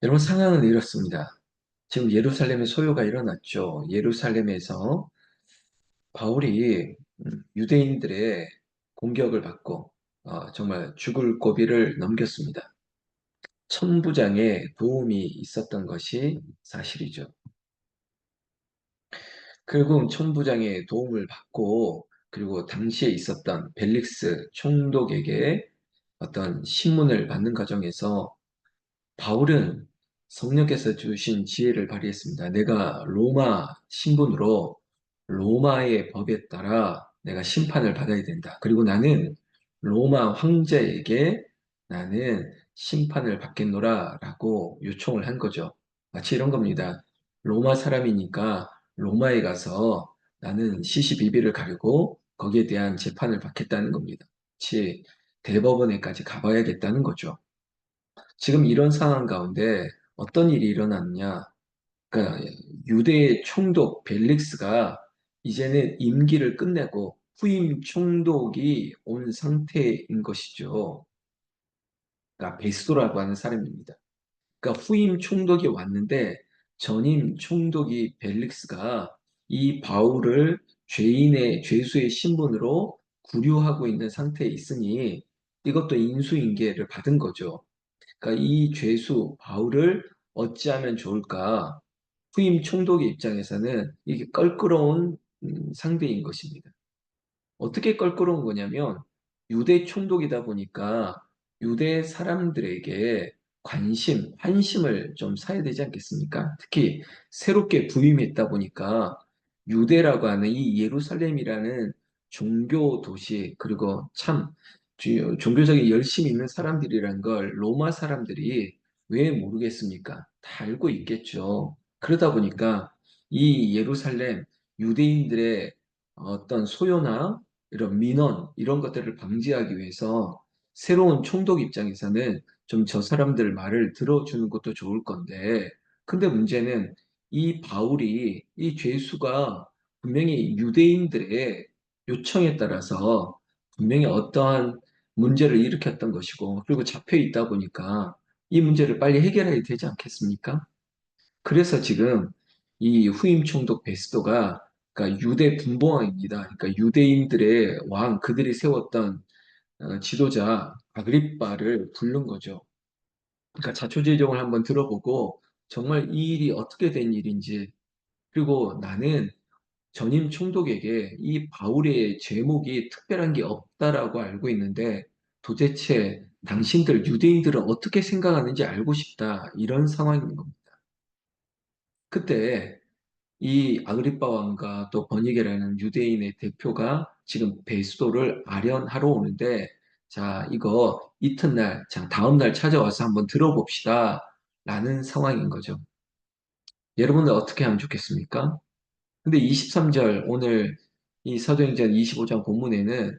여러분 상황은 이렇습니다. 지금 예루살렘에 소요가 일어났죠. 예루살렘에서 바울이 유대인들의 공격을 받고 정말 죽을 고비를 넘겼습니다. 천부장의 도움이 있었던 것이 사실이죠. 결국 천부장의 도움을 받고 그리고 당시에 있었던 벨릭스 총독에게 어떤 신문을 받는 과정에서 바울은 성령께서 주신 지혜를 발휘했습니다. 내가 로마 신분으로 로마의 법에 따라 내가 심판을 받아야 된다. 그리고 나는 로마 황제에게 나는 심판을 받겠노라 라고 요청을 한 거죠. 마치 이런 겁니다. 로마 사람이니까 로마에 가서 나는 시시비비를 가르고 거기에 대한 재판을 받겠다는 겁니다. 마치 대법원에까지 가봐야겠다는 거죠. 지금 이런 상황 가운데 어떤 일이 일어났냐? 그러니까 유대의 총독 벨릭스가 이제는 임기를 끝내고 후임 총독이 온 상태인 것이죠. 그러니까 베스도라고 하는 사람입니다. 그러니까 후임 총독이 왔는데 전임 총독이 벨릭스가 이 바울을 죄인의 죄수의 신분으로 구류하고 있는 상태에 있으니 이것도 인수인계를 받은 거죠. 그러니까 이 죄수 바울을 어찌하면 좋을까? 후임 총독의 입장에서는 이게 껄끄러운 상대인 것입니다. 어떻게 껄끄러운 거냐면 유대 총독이다 보니까 유대 사람들에게 관심, 환심을 좀 사야 되지 않겠습니까? 특히 새롭게 부임했다 보니까 유대라고 하는 이 예루살렘이라는 종교 도시 그리고 참 종교적인 열심이 있는 사람들이란 걸 로마 사람들이 왜 모르겠습니까? 다 알고 있겠죠. 그러다 보니까 이 예루살렘 유대인들의 어떤 소요나 이런 민원, 이런 것들을 방지하기 위해서 새로운 총독 입장에서는 좀 저 사람들 말을 들어주는 것도 좋을 건데, 근데 문제는 이 바울이, 이 죄수가 분명히 유대인들의 요청에 따라서 분명히 어떠한 문제를 일으켰던 것이고, 그리고 잡혀 있다 보니까 이 문제를 빨리 해결해야 되지 않겠습니까? 그래서 지금 이 후임 총독 베스도가 그러니까 유대 분봉왕입니다. 그러니까 유대인들의 왕, 그들이 세웠던 지도자 아그리빠를 부른 거죠. 그러니까 자초지종을 한번 들어보고 정말 이 일이 어떻게 된 일인지 그리고 나는 전임 총독에게 이 바울의 제목이 특별한 게 없다라고 알고 있는데 도대체 당신들 유대인들은 어떻게 생각하는지 알고 싶다 이런 상황인 겁니다. 그때 이 아그리빠 왕과 또 버니게라는 유대인의 대표가 지금 베스도를 아련하러 오는데 자 이거 이튿날 자 다음날 찾아와서 한번 들어봅시다 라는 상황인 거죠. 여러분들 어떻게 하면 좋겠습니까? 근데 23절 오늘 이 사도행전 25장 본문에는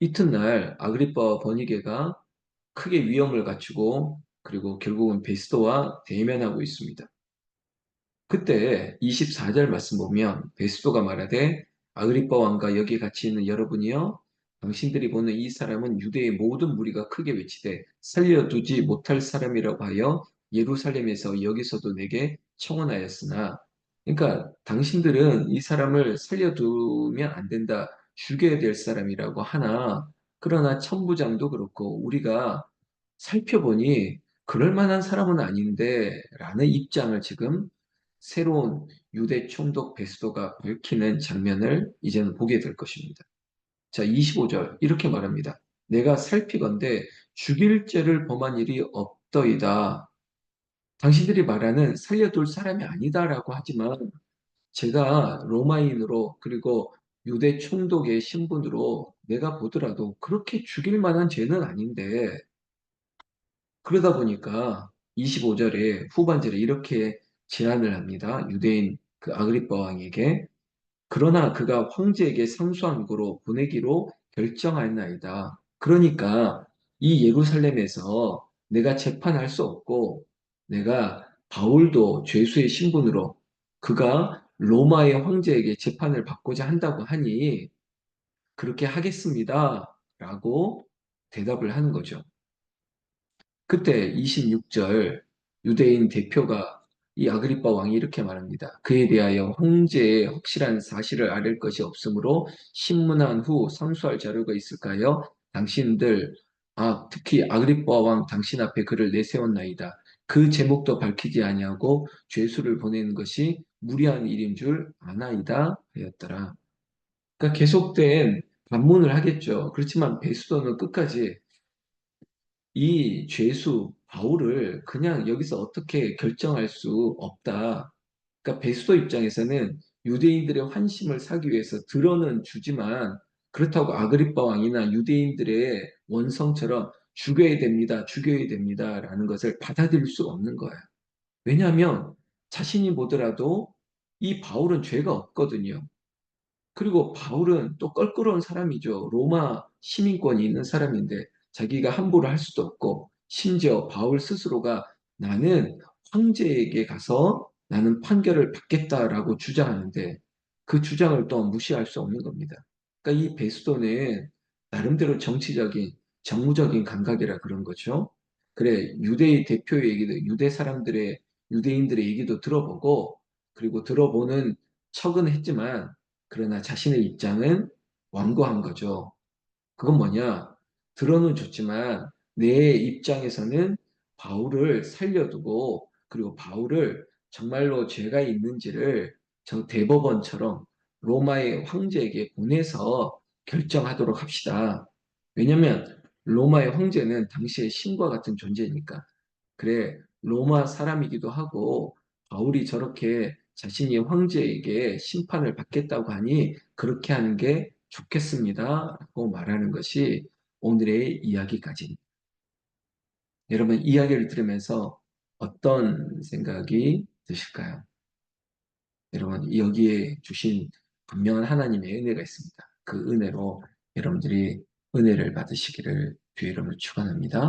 이튿날 아그리빠와 버니게가 크게 위험을 갖추고 그리고 결국은 베스도와 대면하고 있습니다. 그때 24절 말씀 보면 베스도가 말하되 아그리빠 왕과 여기 같이 있는 여러분이여 당신들이 보는 이 사람은 유대의 모든 무리가 크게 외치되 살려두지 못할 사람이라고 하여 예루살렘에서 여기서도 내게 청원하였으나 그러니까 당신들은 이 사람을 살려두면 안 된다 죽여야 될 사람이라고 하나 그러나 천부장도 그렇고 우리가 살펴보니 그럴 만한 사람은 아닌데 라는 입장을 지금 새로운 유대 총독 베스도가 밝히는 장면을 이제는 보게 될 것입니다. 자, 25절 이렇게 말합니다. 내가 살피건대 죽일 죄를 범한 일이 없더이다. 당신들이 말하는 살려둘 사람이 아니다라고 하지만 제가 로마인으로 그리고 유대 총독의 신분으로 내가 보더라도 그렇게 죽일 만한 죄는 아닌데 그러다 보니까 25절에 후반절에 이렇게 제안을 합니다. 유대인 그 아그리빠 왕에게 그러나 그가 황제에게 상소함으로 보내기로 결정하였나이다. 그러니까 이 예루살렘에서 내가 재판할 수 없고 내가 바울도 죄수의 신분으로 그가 로마의 황제에게 재판을 받고자 한다고 하니 그렇게 하겠습니다. 라고 대답을 하는 거죠. 그때 26절 유대인 대표가 이 아그리빠 왕이 이렇게 말합니다. 그에 대하여 황제의 확실한 사실을 알릴 것이 없으므로 신문한 후 상수할 자료가 있을까요? 당신들, 특히 아그리빠 왕 당신 앞에 그를 내세웠나이다. 그 제목도 밝히지 아니하고 죄수를 보내는 것이 무리한 일인 줄 아나이다 하였더라. 그러니까 계속된 반문을 하겠죠. 그렇지만 베스도는 끝까지 이 죄수 바울을 그냥 여기서 어떻게 결정할 수 없다. 그러니까 베스도 입장에서는 유대인들의 환심을 사기 위해서 들어는 주지만 그렇다고 아그리빠 왕이나 유대인들의 원성처럼 죽여야 됩니다, 죽여야 됩니다라는 것을 받아들일 수 없는 거예요. 왜냐하면 자신이 보더라도 이 바울은 죄가 없거든요. 그리고 바울은 또 껄끄러운 사람이죠. 로마 시민권이 있는 사람인데 자기가 함부로 할 수도 없고 심지어 바울 스스로가 나는 황제에게 가서 나는 판결을 받겠다라고 주장하는데 그 주장을 또 무시할 수 없는 겁니다. 그러니까 이 베스도는 나름대로 정치적인 정무적인 감각이라 그런 거죠. 그래 유대의 대표의 얘기도 유대 사람들의 유대인들의 얘기도 들어보고 그리고 들어보는 척은 했지만 그러나 자신의 입장은 완고한 거죠. 그건 뭐냐? 들어는 줬지만 내 입장에서는 바울을 살려두고 그리고 바울을 정말로 죄가 있는지를 저 대법원처럼 로마의 황제에게 보내서 결정하도록 합시다. 왜냐하면 로마의 황제는 당시의 신과 같은 존재니까. 그래, 로마 사람이기도 하고 바울이 저렇게 자신이 황제에게 심판을 받겠다고 하니 그렇게 하는 게 좋겠습니다. 라고 말하는 것이 오늘의 이야기까지. 여러분, 이야기를 들으면서 어떤 생각이 드실까요? 여러분, 여기에 주신 분명한 하나님의 은혜가 있습니다. 그 은혜로 여러분들이 은혜를 받으시기를 주의 이름으로 축원합니다.